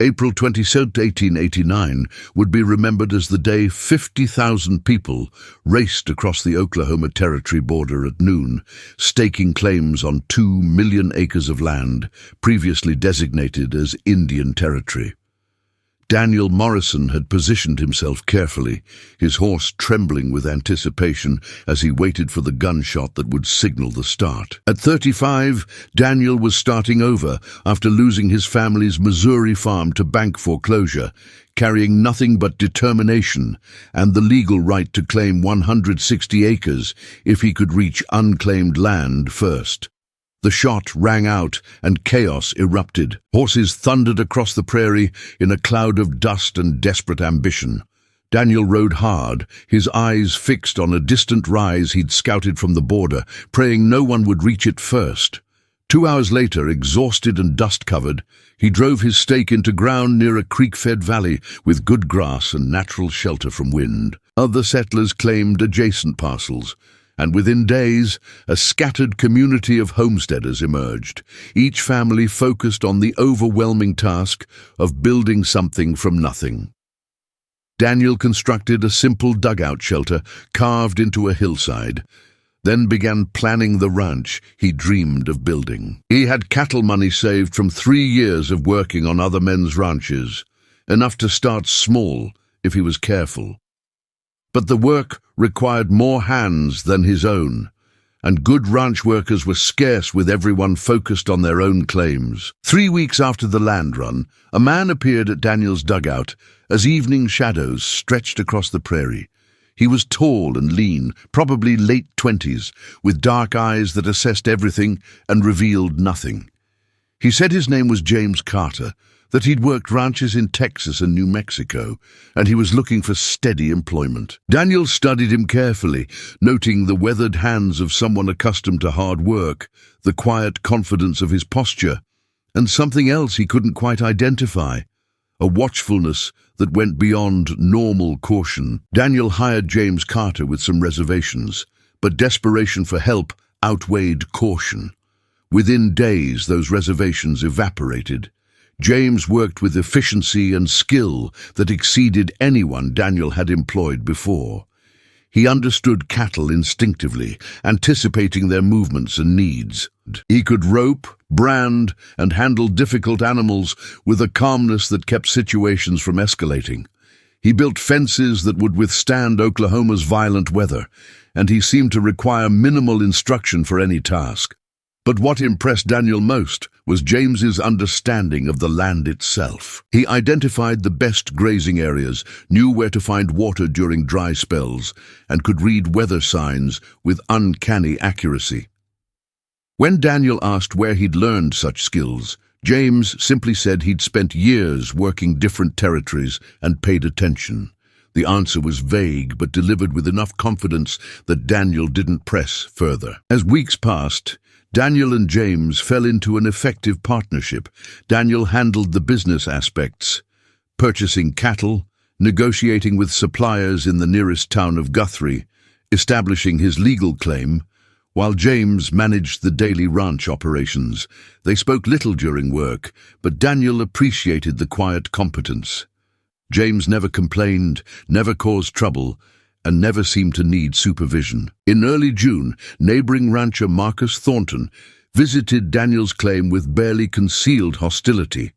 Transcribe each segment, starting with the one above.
April 27, 1889 would be remembered as the day 50,000 people raced across the Oklahoma Territory border at noon, staking claims on 2 million acres of land previously designated as Indian Territory. Daniel Morrison had positioned himself carefully, his horse trembling with anticipation as he waited for the gunshot that would signal the start. At 35, Daniel was starting over after losing his family's Missouri farm to bank foreclosure, carrying nothing but determination and the legal right to claim 160 acres if he could reach unclaimed land first. The shot rang out and chaos erupted. Horses thundered across the prairie in a cloud of dust and desperate ambition. Daniel rode hard, his eyes fixed on a distant rise he'd scouted from the border, praying no one would reach it first. 2 hours later, exhausted and dust-covered, he drove his stake into ground near a creek-fed valley with good grass and natural shelter from wind. Other settlers claimed adjacent parcels, and within days, a scattered community of homesteaders emerged, each family focused on the overwhelming task of building something from nothing. Daniel constructed a simple dugout shelter carved into a hillside, then began planning the ranch he dreamed of building. He had cattle money saved from 3 years of working on other men's ranches, enough to start small if he was careful. But the work required more hands than his own, and good ranch workers were scarce with everyone focused on their own claims. 3 weeks after the land run, a man appeared at Daniel's dugout as evening shadows stretched across the prairie. He was tall and lean, probably late 20s, with dark eyes that assessed everything and revealed nothing. He said his name was James Carter, that he'd worked ranches in Texas and New Mexico, and he was looking for steady employment. Daniel studied him carefully, noting the weathered hands of someone accustomed to hard work, the quiet confidence of his posture, and something else he couldn't quite identify, a watchfulness that went beyond normal caution. Daniel hired James Carter with some reservations, but desperation for help outweighed caution. Within days, those reservations evaporated. James worked with efficiency and skill that exceeded anyone Daniel had employed before. He understood cattle instinctively, anticipating their movements and needs. He could rope, brand, and handle difficult animals with a calmness that kept situations from escalating. He built fences that would withstand Oklahoma's violent weather, and he seemed to require minimal instruction for any task. But what impressed Daniel most was James's understanding of the land itself. He identified the best grazing areas, knew where to find water during dry spells, and could read weather signs with uncanny accuracy. When Daniel asked where he'd learned such skills, James simply said he'd spent years working different territories and paid attention. The answer was vague, but delivered with enough confidence that Daniel didn't press further. As weeks passed, Daniel and James fell into an effective partnership. Daniel handled the business aspects, purchasing cattle, negotiating with suppliers in the nearest town of Guthrie, establishing his legal claim, while James managed the daily ranch operations. They spoke little during work, but Daniel appreciated the quiet competence. James never complained, never caused trouble, and never seemed to need supervision. In early June, neighboring rancher Marcus Thornton visited Daniel's claim with barely concealed hostility.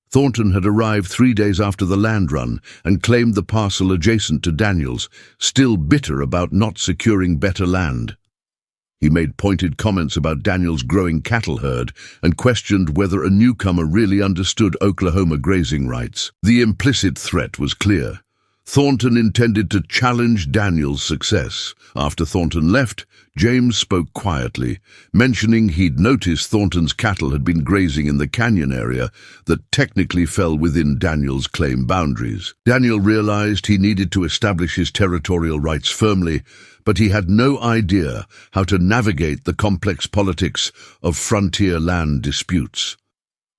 Thornton had arrived 3 days after the land run and claimed the parcel adjacent to Daniel's, still bitter about not securing better land. He made pointed comments about Daniel's growing cattle herd and questioned whether a newcomer really understood Oklahoma grazing rights. The implicit threat was clear. Thornton intended to challenge Daniel's success. After Thornton left, James spoke quietly, mentioning he'd noticed Thornton's cattle had been grazing in the canyon area that technically fell within Daniel's claim boundaries. Daniel realized he needed to establish his territorial rights firmly, but he had no idea how to navigate the complex politics of frontier land disputes.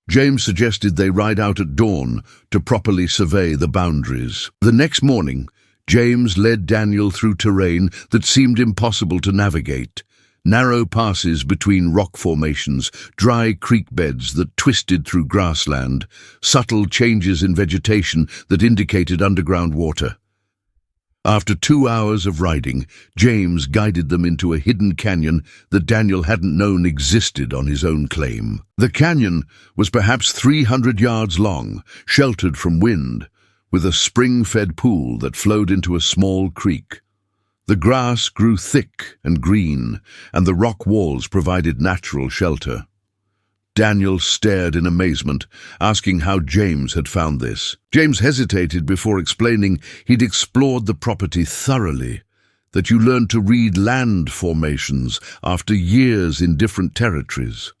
James suggested they ride out at dawn to properly survey the boundaries. The next morning, James led Daniel through terrain that seemed impossible to navigate. narrow passes between rock formations, dry creek beds that twisted through grassland, subtle changes in vegetation that indicated underground water. After 2 hours of riding, James guided them into a hidden canyon that Daniel hadn't known existed on his own claim. The canyon was perhaps 300 yards long, sheltered from wind, with a spring-fed pool that flowed into a small creek. The grass grew thick and green, and the rock walls provided natural shelter. Daniel stared in amazement, asking how James had found this. James hesitated before explaining he'd explored the property thoroughly, that you learned to read land formations after years in different territories.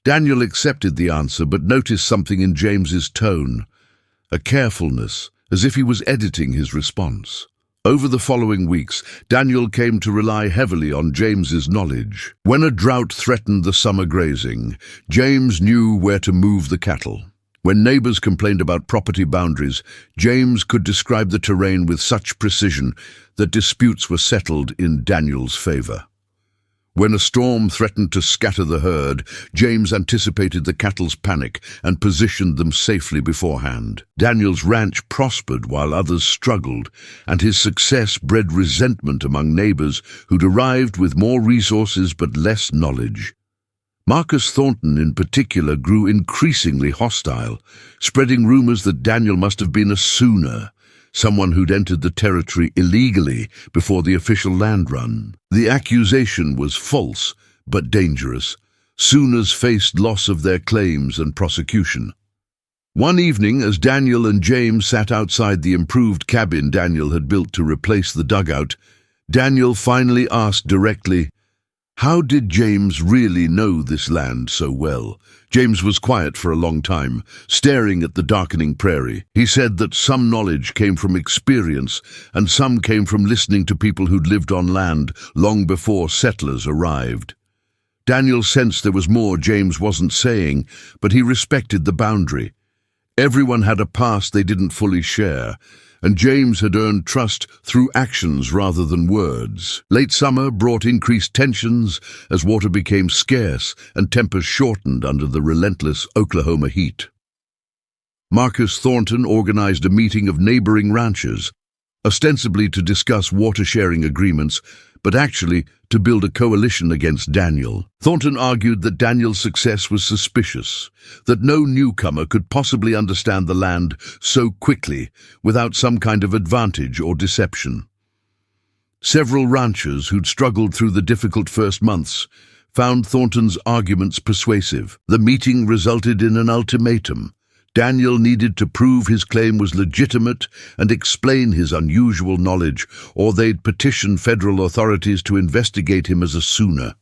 Daniel accepted the answer but noticed something in James's tone, a carefulness, as if he was editing his response. Over the following weeks, Daniel came to rely heavily on James's knowledge. When a drought threatened the summer grazing, James knew where to move the cattle. When neighbors complained about property boundaries, James could describe the terrain with such precision that disputes were settled in Daniel's favor. When a storm threatened to scatter the herd, James anticipated the cattle's panic and positioned them safely beforehand. Daniel's ranch prospered while others struggled, and his success bred resentment among neighbors who'd arrived with more resources but less knowledge. Marcus Thornton in particular grew increasingly hostile, spreading rumors that Daniel must have been a Sooner, someone who'd entered the territory illegally before the official land run. The accusation was false, but dangerous. Sooners faced loss of their claims and prosecution. One evening, as Daniel and James sat outside the improved cabin Daniel had built to replace the dugout, Daniel finally asked directly, how did James really know this land so well? James was quiet for a long time, staring at the darkening prairie. He said that some knowledge came from experience, and some came from listening to people who'd lived on land long before settlers arrived. Daniel sensed there was more James wasn't saying, but he respected the boundary. Everyone had a past they didn't fully share, and James had earned trust through actions rather than words. Late summer brought increased tensions as water became scarce and tempers shortened under the relentless Oklahoma heat. Marcus Thornton organized a meeting of neighboring ranchers, ostensibly to discuss water-sharing agreements, but actually to build a coalition against Daniel. Thornton argued that Daniel's success was suspicious, that no newcomer could possibly understand the land so quickly without some kind of advantage or deception. Several ranchers who'd struggled through the difficult first months found Thornton's arguments persuasive. The meeting resulted in an ultimatum. Daniel needed to prove his claim was legitimate and explain his unusual knowledge, or they'd petition federal authorities to investigate him as a Sooner.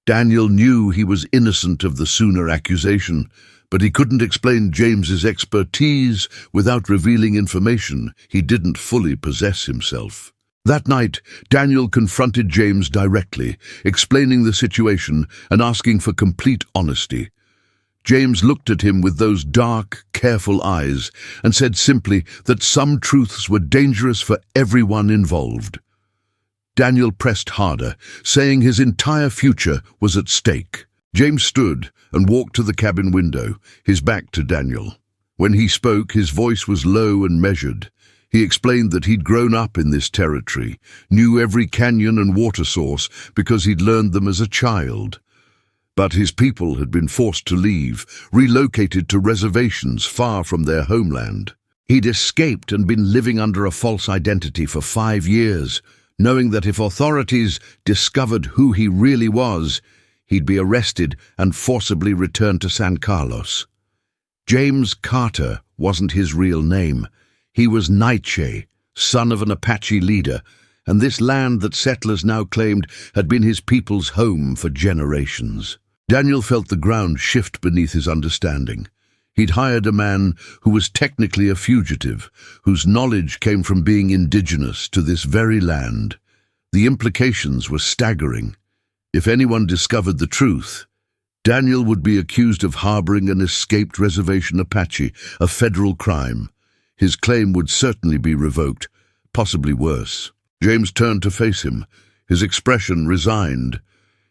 Daniel knew he was innocent of the Sooner accusation, but he couldn't explain James's expertise without revealing information he didn't fully possess himself. That night, Daniel confronted James directly, explaining the situation and asking for complete honesty. James looked at him with those dark, careful eyes and said simply that some truths were dangerous for everyone involved. Daniel pressed harder, saying his entire future was at stake. James stood and walked to the cabin window, his back to Daniel. When he spoke, his voice was low and measured. He explained that he'd grown up in this territory, knew every canyon and water source because he'd learned them as a child. But his people had been forced to leave, relocated to reservations far from their homeland. He'd escaped and been living under a false identity for 5 years, knowing that if authorities discovered who he really was, he'd be arrested and forcibly returned to San Carlos. James Carter wasn't his real name. He was Nightshade, son of an Apache leader, and this land that settlers now claimed had been his people's home for generations. Daniel felt the ground shift beneath his understanding. He'd hired a man who was technically a fugitive, whose knowledge came from being indigenous to this very land. The implications were staggering. If anyone discovered the truth, Daniel would be accused of harboring an escaped reservation Apache, a federal crime. His claim would certainly be revoked, possibly worse. James turned to face him, His expression resigned.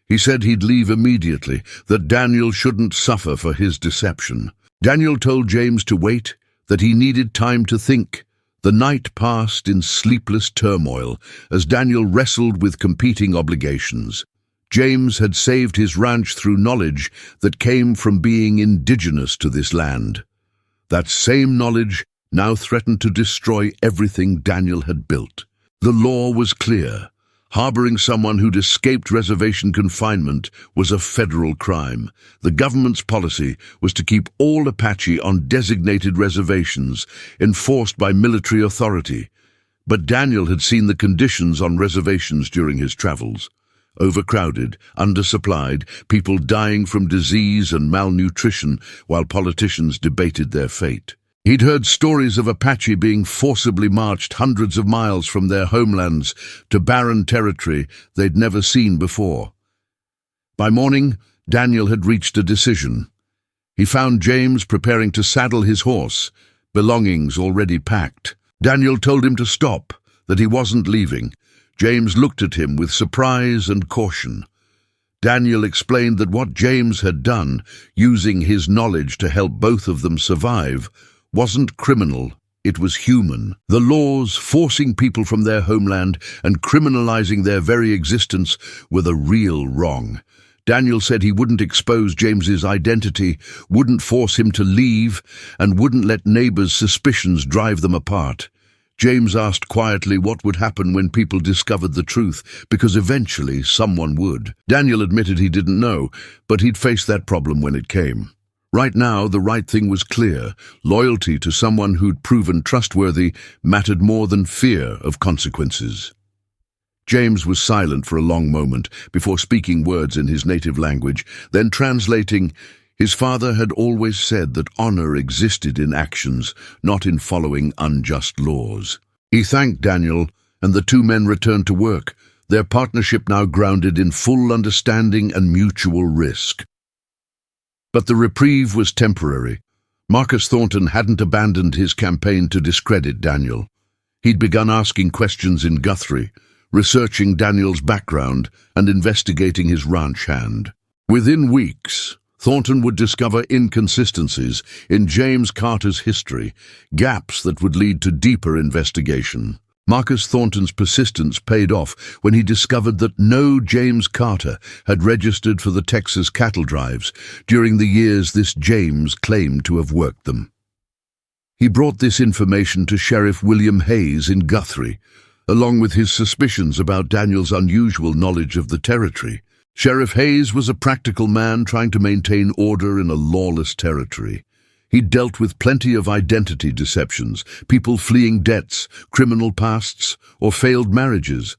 He said he'd leave immediately, that Daniel shouldn't suffer for his deception. Daniel told James to wait, that he needed time to think. The night passed in sleepless turmoil as Daniel wrestled with competing obligations. James had saved his ranch through knowledge that came from being indigenous to this land. That same knowledge now threatened to destroy everything Daniel had built. The law was clear. Harboring someone who'd escaped reservation confinement was a federal crime. The government's policy was to keep all Apache on designated reservations, enforced by military authority. But Daniel had seen the conditions on reservations during his travels. Overcrowded, undersupplied, people dying from disease and malnutrition while politicians debated their fate. He'd heard stories of Apache being forcibly marched hundreds of miles from their homelands to barren territory they'd never seen before. By morning, Daniel had reached a decision. He found James preparing to saddle his horse, belongings already packed. Daniel told him to stop, that he wasn't leaving. James looked at him with surprise and caution. Daniel explained that what James had done, using his knowledge to help both of them survive, wasn't criminal, it was human. The laws forcing people from their homeland and criminalizing their very existence were the real wrong. Daniel said he wouldn't expose James's identity, wouldn't force him to leave, and wouldn't let neighbors' suspicions drive them apart. James asked quietly what would happen when people discovered the truth, because eventually someone would. Daniel admitted he didn't know, but he'd face that problem when it came. Right now, the right thing was clear. Loyalty to someone who'd proven trustworthy mattered more than fear of consequences. James was silent for a long moment before speaking words in his native language, then translating. His father had always said that honor existed in actions, not in following unjust laws. He thanked Daniel, and the two men returned to work, their partnership now grounded in full understanding and mutual risk. But the reprieve was temporary. Marcus Thornton hadn't abandoned his campaign to discredit Daniel. He'd begun asking questions in Guthrie, researching Daniel's background and investigating his ranch hand. Within weeks, Thornton would discover inconsistencies in James Carter's history, gaps that would lead to deeper investigation. Marcus Thornton's persistence paid off when he discovered that no James Carter had registered for the Texas cattle drives during the years this James claimed to have worked them. He brought this information to Sheriff William Hayes in Guthrie, along with his suspicions about Daniel's unusual knowledge of the territory. Sheriff Hayes was a practical man trying to maintain order in a lawless territory. He'd dealt with plenty of identity deceptions, people fleeing debts, criminal pasts, or failed marriages.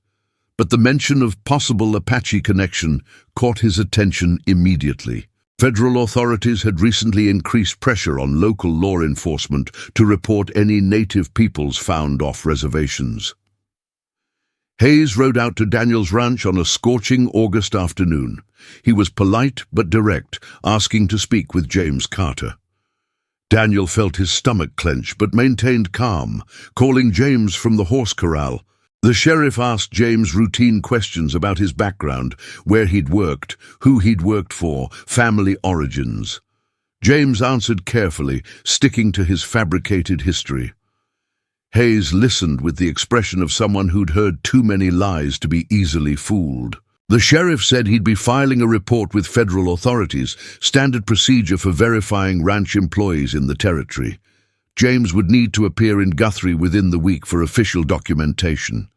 But the mention of possible Apache connection caught his attention immediately. Federal authorities had recently increased pressure on local law enforcement to report any native peoples found off reservations. Hayes rode out to Daniel's ranch on a scorching August afternoon. He was polite but direct, asking to speak with James Carter. Daniel felt his stomach clench but maintained calm, calling James from the horse corral. The sheriff asked James routine questions about his background, where he'd worked, who he'd worked for, family origins. James answered carefully, sticking to his fabricated history. Hayes listened with the expression of someone who'd heard too many lies to be easily fooled. The sheriff said he'd be filing a report with federal authorities, standard procedure for verifying ranch employees in the territory. James would need to appear in Guthrie within the week for official documentation.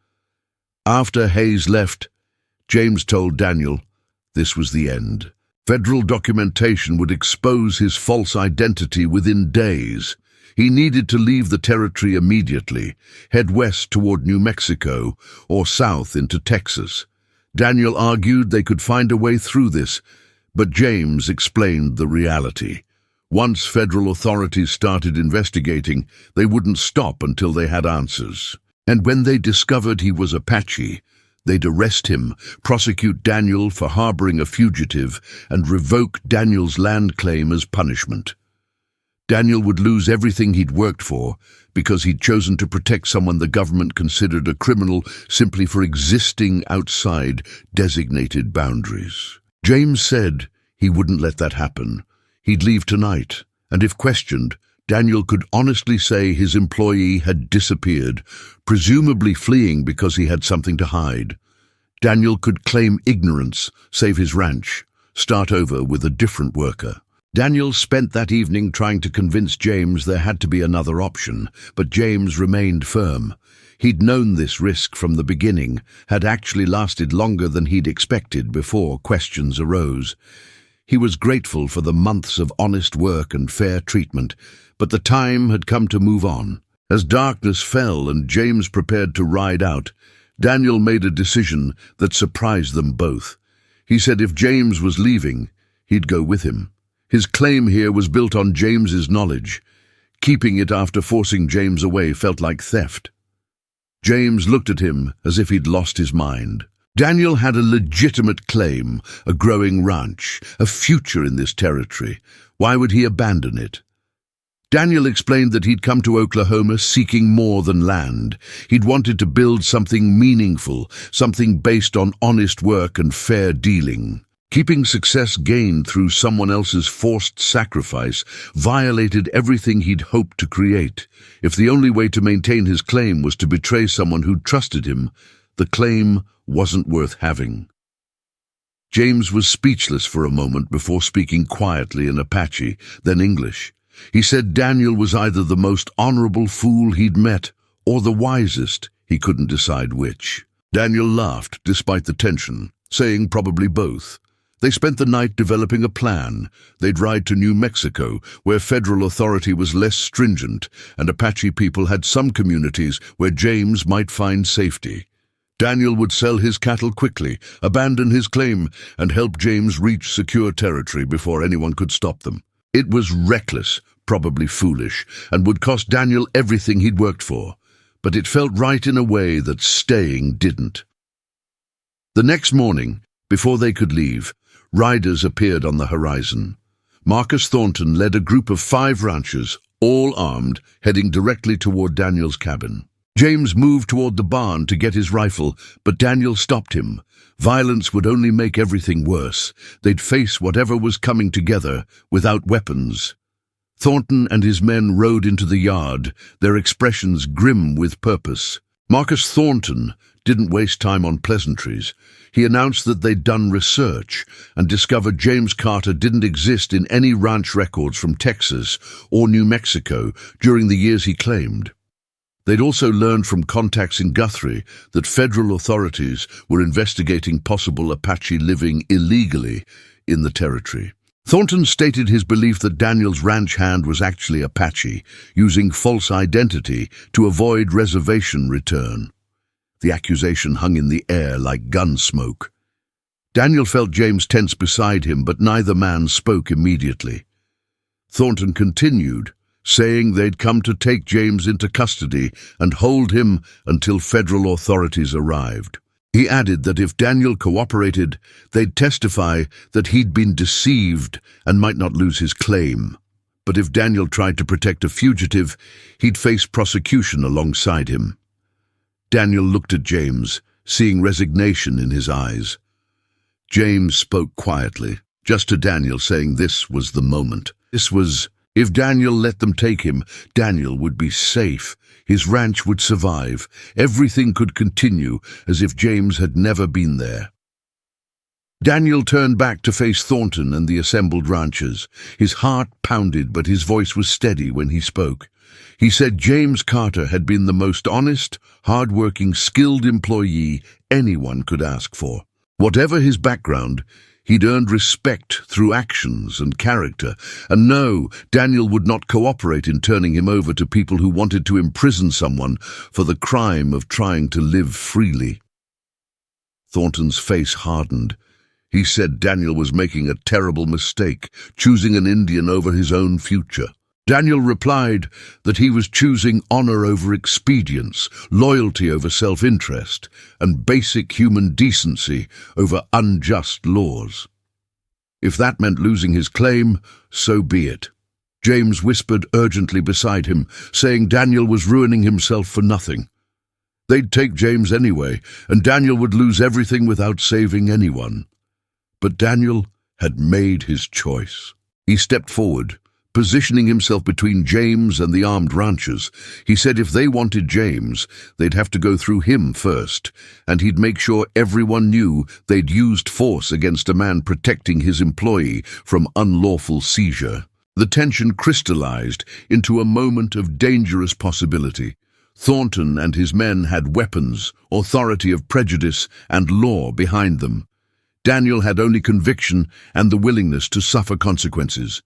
After Hayes left, James told Daniel this was the end. Federal documentation would expose his false identity within days. He needed to leave the territory immediately, head west toward New Mexico or south into Texas. Daniel argued they could find a way through this, but James explained the reality. Once federal authorities started investigating, they wouldn't stop until they had answers. And when they discovered he was Apache, they'd arrest him, prosecute Daniel for harboring a fugitive, and revoke Daniel's land claim as punishment. Daniel would lose everything he'd worked for because he'd chosen to protect someone the government considered a criminal simply for existing outside designated boundaries. James said he wouldn't let that happen. He'd leave tonight, and if questioned, Daniel could honestly say his employee had disappeared, presumably fleeing because he had something to hide. Daniel could claim ignorance, save his ranch, start over with a different worker. Daniel spent that evening trying to convince James there had to be another option, but James remained firm. He'd known this risk from the beginning, had actually lasted longer than he'd expected before questions arose. He was grateful for the months of honest work and fair treatment, but the time had come to move on. As darkness fell and James prepared to ride out, Daniel made a decision that surprised them both. He said if James was leaving, he'd go with him. His claim here was built on James's knowledge. Keeping it after forcing James away felt like theft. James looked at him as if he'd lost his mind. Daniel had a legitimate claim, a growing ranch, a future in this territory. Why would he abandon it? Daniel explained that he'd come to Oklahoma seeking more than land. He'd wanted to build something meaningful, something based on honest work and fair dealing. Keeping success gained through someone else's forced sacrifice violated everything he'd hoped to create. If the only way to maintain his claim was to betray someone who trusted him, the claim wasn't worth having. James was speechless for a moment before speaking quietly in Apache, then English. He said Daniel was either the most honorable fool he'd met or the wisest. He couldn't decide which. Daniel laughed despite the tension, saying probably both. They spent the night developing a plan. They'd ride to New Mexico, where federal authority was less stringent, and Apache people had some communities where James might find safety. Daniel would sell his cattle quickly, abandon his claim, and help James reach secure territory before anyone could stop them. It was reckless, probably foolish, and would cost Daniel everything he'd worked for. But it felt right in a way that staying didn't. The next morning, before they could leave, riders appeared on the horizon. Marcus Thornton led a group of 5 ranchers, all armed, heading directly toward Daniel's cabin. James moved toward the barn to get his rifle, but Daniel stopped him. Violence would only make everything worse. They'd face whatever was coming together, without weapons. Thornton and his men rode into the yard, their expressions grim with purpose. Marcus Thornton didn't waste time on pleasantries. He announced that they'd done research and discovered James Carter didn't exist in any ranch records from Texas or New Mexico during the years he claimed. They'd also learned from contacts in Guthrie that federal authorities were investigating possible Apache living illegally in the territory. Thornton stated his belief that Daniel's ranch hand was actually Apache, using false identity to avoid reservation return. The accusation hung in the air like gun smoke. Daniel felt James tense beside him, but neither man spoke immediately. Thornton continued, saying they'd come to take James into custody and hold him until federal authorities arrived. He added that if Daniel cooperated, they'd testify that he'd been deceived and might not lose his claim. But if Daniel tried to protect a fugitive, he'd face prosecution alongside him. Daniel looked at James, seeing resignation in his eyes. James spoke quietly, just to Daniel, saying this was the moment. If Daniel let them take him, Daniel would be safe. His ranch would survive. Everything could continue as if James had never been there. Daniel turned back to face Thornton and the assembled ranchers. His heart pounded, but his voice was steady when he spoke. He said James Carter had been the most honest, hard-working, skilled employee anyone could ask for. Whatever his background, he'd earned respect through actions and character, and no, Daniel would not cooperate in turning him over to people who wanted to imprison someone for the crime of trying to live freely. Thornton's face hardened. He said Daniel was making a terrible mistake, choosing an Indian over his own future. Daniel replied that he was choosing honor over expedience, loyalty over self-interest, and basic human decency over unjust laws. If that meant losing his claim, so be it. James whispered urgently beside him, saying Daniel was ruining himself for nothing. They'd take James anyway, and Daniel would lose everything without saving anyone. But Daniel had made his choice. He stepped forward, positioning himself between James and the armed ranchers. He said if they wanted James, they'd have to go through him first, and he'd make sure everyone knew they'd used force against a man protecting his employee from unlawful seizure. The tension crystallized into a moment of dangerous possibility. Thornton and his men had weapons, authority of prejudice, and law behind them. Daniel had only conviction and the willingness to suffer consequences.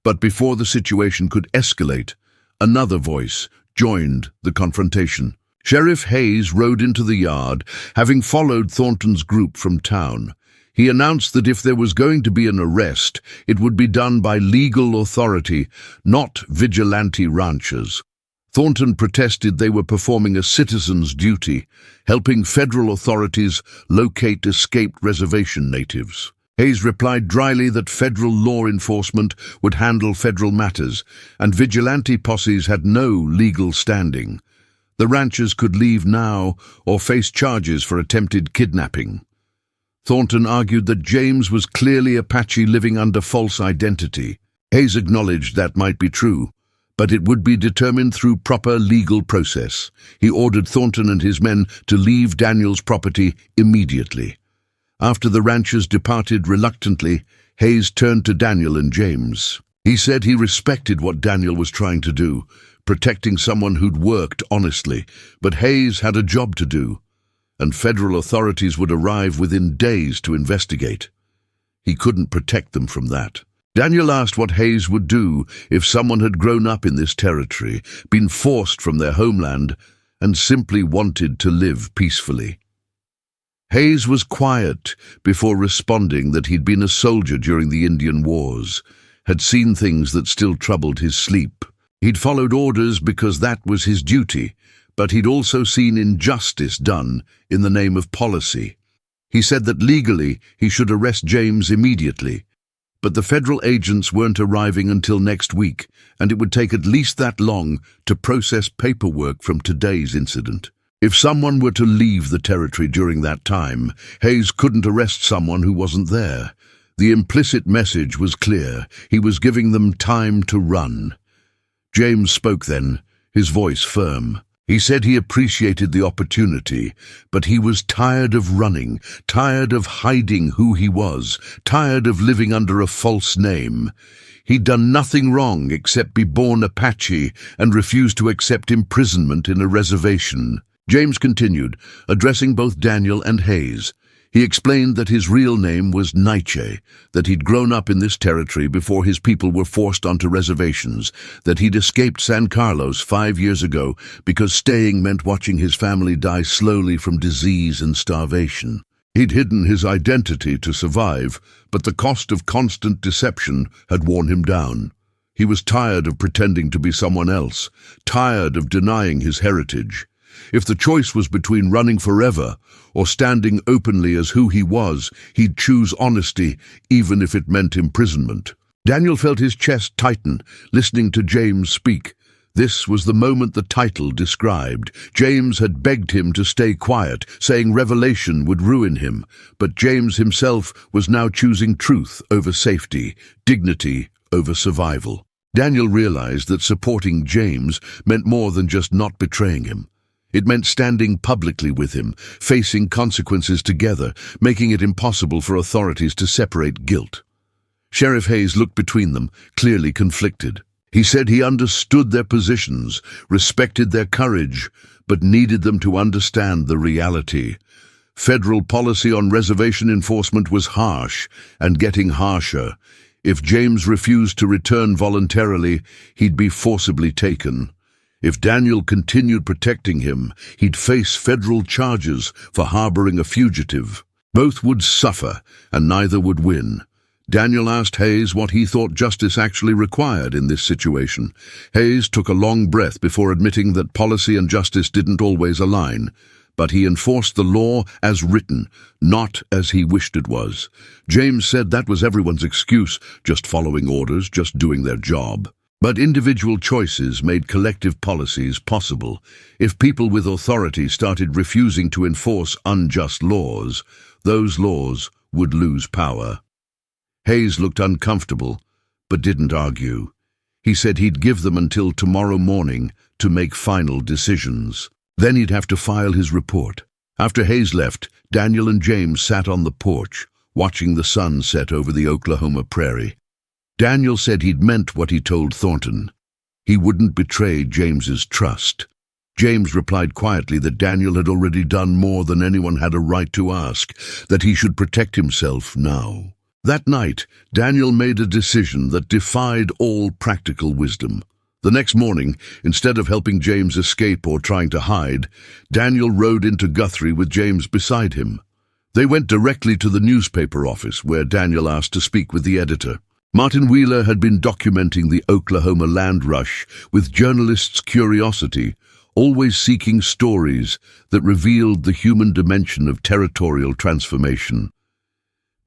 But before the situation could escalate, another voice joined the confrontation. Sheriff Hayes rode into the yard, having followed Thornton's group from town. He announced that if there was going to be an arrest, it would be done by legal authority, not vigilante ranchers. Thornton protested they were performing a citizen's duty, helping federal authorities locate escaped reservation natives. Hayes replied dryly that federal law enforcement would handle federal matters, and vigilante posses had no legal standing. The ranchers could leave now or face charges for attempted kidnapping. Thornton argued that James was clearly Apache living under false identity. Hayes acknowledged that might be true, but it would be determined through proper legal process. He ordered Thornton and his men to leave Daniel's property immediately. After the ranchers departed reluctantly, Hayes turned to Daniel and James. He said he respected what Daniel was trying to do, protecting someone who'd worked honestly, but Hayes had a job to do, and federal authorities would arrive within days to investigate. He couldn't protect them from that. Daniel asked what Hayes would do if someone had grown up in this territory, been forced from their homeland, and simply wanted to live peacefully. Hayes was quiet before responding that he'd been a soldier during the Indian Wars, had seen things that still troubled his sleep. He'd followed orders because that was his duty, but he'd also seen injustice done in the name of policy. He said that legally he should arrest James immediately, but the federal agents weren't arriving until next week, and it would take at least that long to process paperwork from today's incident. If someone were to leave the territory during that time, Hayes couldn't arrest someone who wasn't there. The implicit message was clear. He was giving them time to run. James spoke then, his voice firm. He said he appreciated the opportunity, but he was tired of running, tired of hiding who he was, tired of living under a false name. He'd done nothing wrong except be born Apache and refused to accept imprisonment in a reservation. James continued, addressing both Daniel and Hayes. He explained that his real name was Nietzsche, that he'd grown up in this territory before his people were forced onto reservations, that he'd escaped San Carlos 5 years ago because staying meant watching his family die slowly from disease and starvation. He'd hidden his identity to survive, but the cost of constant deception had worn him down. He was tired of pretending to be someone else, tired of denying his heritage. If the choice was between running forever or standing openly as who he was, he'd choose honesty, even if it meant imprisonment. Daniel felt his chest tighten, listening to James speak. This was the moment the title described. James had begged him to stay quiet, saying revelation would ruin him, but James himself was now choosing truth over safety, dignity over survival. Daniel realized that supporting James meant more than just not betraying him. It meant standing publicly with him, facing consequences together, making it impossible for authorities to separate guilt. Sheriff Hayes looked between them, clearly conflicted. He said he understood their positions, respected their courage, but needed them to understand the reality. Federal policy on reservation enforcement was harsh and getting harsher. If James refused to return voluntarily, he'd be forcibly taken. If Daniel continued protecting him, he'd face federal charges for harboring a fugitive. Both would suffer, and neither would win. Daniel asked Hayes what he thought justice actually required in this situation. Hayes took a long breath before admitting that policy and justice didn't always align, but he enforced the law as written, not as he wished it was. James said that was everyone's excuse, just following orders, just doing their job. But individual choices made collective policies possible. If people with authority started refusing to enforce unjust laws, those laws would lose power. Hayes looked uncomfortable, but didn't argue. He said he'd give them until tomorrow morning to make final decisions. Then he'd have to file his report. After Hayes left, Daniel and James sat on the porch, watching the sun set over the Oklahoma prairie. Daniel said he'd meant what he told Thornton. He wouldn't betray James's trust. James replied quietly that Daniel had already done more than anyone had a right to ask, that he should protect himself now. That night, Daniel made a decision that defied all practical wisdom. The next morning, instead of helping James escape or trying to hide, Daniel rode into Guthrie with James beside him. They went directly to the newspaper office, where Daniel asked to speak with the editor. Martin Wheeler had been documenting the Oklahoma land rush with journalists' curiosity, always seeking stories that revealed the human dimension of territorial transformation.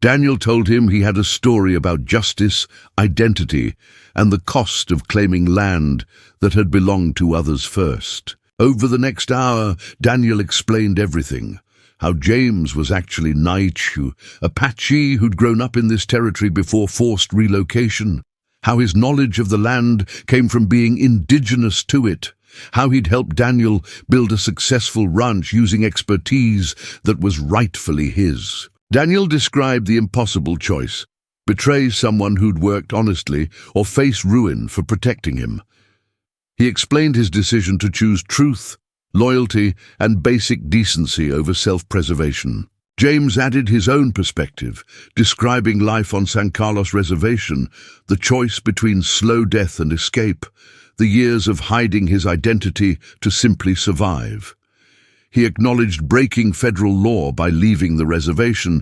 Daniel told him he had a story about justice, identity, and the cost of claiming land that had belonged to others first. Over the next hour, Daniel explained everything. How James was actually Naichu, Apache who'd grown up in this territory before forced relocation. How his knowledge of the land came from being indigenous to it. How he'd helped Daniel build a successful ranch using expertise that was rightfully his. Daniel described the impossible choice: betray someone who'd worked honestly or face ruin for protecting him. He explained his decision to choose truth, loyalty, and basic decency over self-preservation. James added his own perspective, describing life on San Carlos Reservation, the choice between slow death and escape, the years of hiding his identity to simply survive. He acknowledged breaking federal law by leaving the reservation,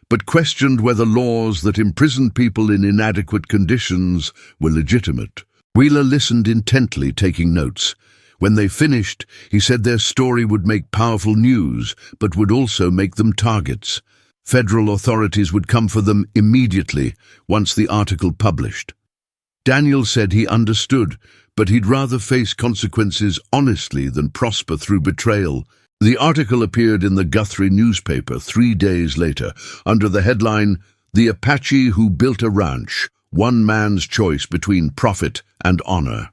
but questioned whether laws that imprisoned people in inadequate conditions were legitimate. Wheeler listened intently, taking notes. When they finished, he said their story would make powerful news, but would also make them targets. Federal authorities would come for them immediately once the article published. Daniel said he understood, but he'd rather face consequences honestly than prosper through betrayal. The article appeared in the Guthrie newspaper 3 days later, under the headline, "The Apache Who Built a Ranch, One Man's Choice Between Profit and Honor."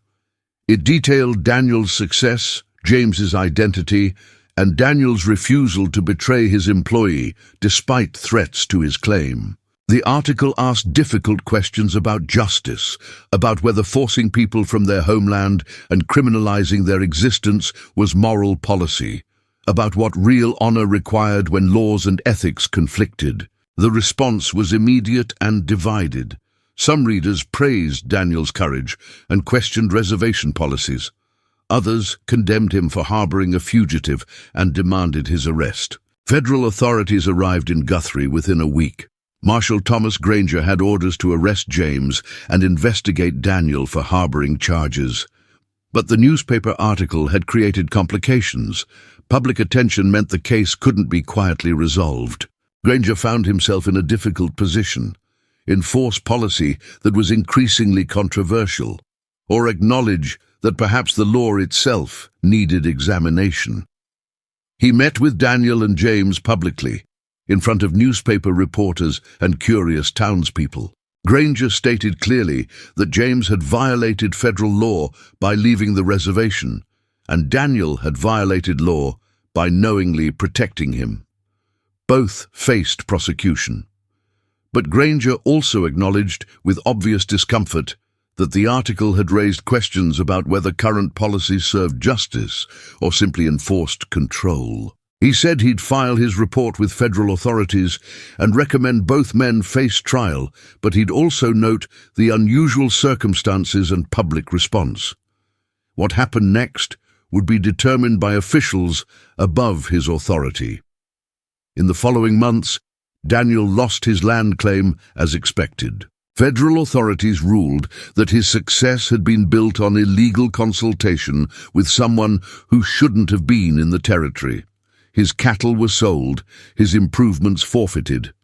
It detailed Daniel's success, James's identity, and Daniel's refusal to betray his employee despite threats to his claim. The article asked difficult questions about justice, about whether forcing people from their homeland and criminalizing their existence was moral policy, about what real honor required when laws and ethics conflicted. The response was immediate and divided. Some readers praised Daniel's courage and questioned reservation policies. Others condemned him for harboring a fugitive and demanded his arrest. Federal authorities arrived in Guthrie within a week. Marshal Thomas Granger had orders to arrest James and investigate Daniel for harboring charges. But the newspaper article had created complications. Public attention meant the case couldn't be quietly resolved. Granger found himself in a difficult position: enforce policy that was increasingly controversial, or acknowledge that perhaps the law itself needed examination. He met with Daniel and James publicly, in front of newspaper reporters and curious townspeople. Granger stated clearly that James had violated federal law by leaving the reservation, and Daniel had violated law by knowingly protecting him. Both faced prosecution. But Granger also acknowledged, with obvious discomfort, that the article had raised questions about whether current policies served justice or simply enforced control. He said he'd file his report with federal authorities and recommend both men face trial, but he'd also note the unusual circumstances and public response. What happened next would be determined by officials above his authority. In the following months, Daniel lost his land claim as expected. Federal authorities ruled that his success had been built on illegal consultation with someone who shouldn't have been in the territory. His cattle were sold, his improvements forfeited.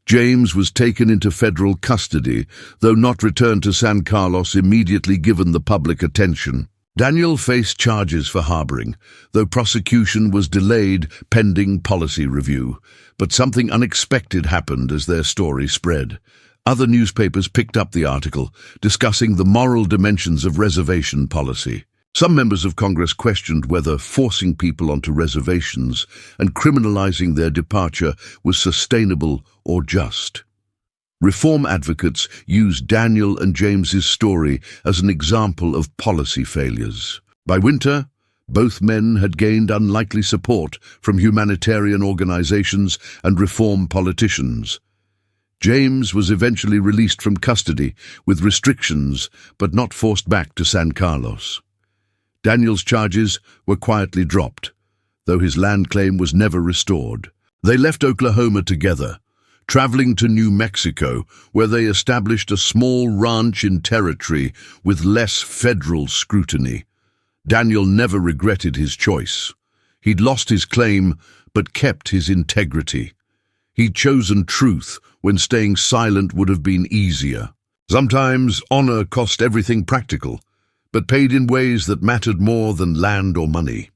James was taken into federal custody, though not returned to San Carlos immediately given the public attention. Daniel faced charges for harboring, though prosecution was delayed pending policy review. But something unexpected happened as their story spread. Other newspapers picked up the article, discussing the moral dimensions of reservation policy. Some members of Congress questioned whether forcing people onto reservations and criminalizing their departure was sustainable or just. Reform advocates used Daniel and James's story as an example of policy failures. By winter, both men had gained unlikely support from humanitarian organizations and reform politicians. James was eventually released from custody with restrictions, but not forced back to San Carlos. Daniel's charges were quietly dropped, though his land claim was never restored. They left Oklahoma together, traveling to New Mexico, where they established a small ranch in territory with less federal scrutiny. Daniel never regretted his choice. He'd lost his claim, but kept his integrity. He'd chosen truth when staying silent would have been easier. Sometimes honor cost everything practical, but paid in ways that mattered more than land or money.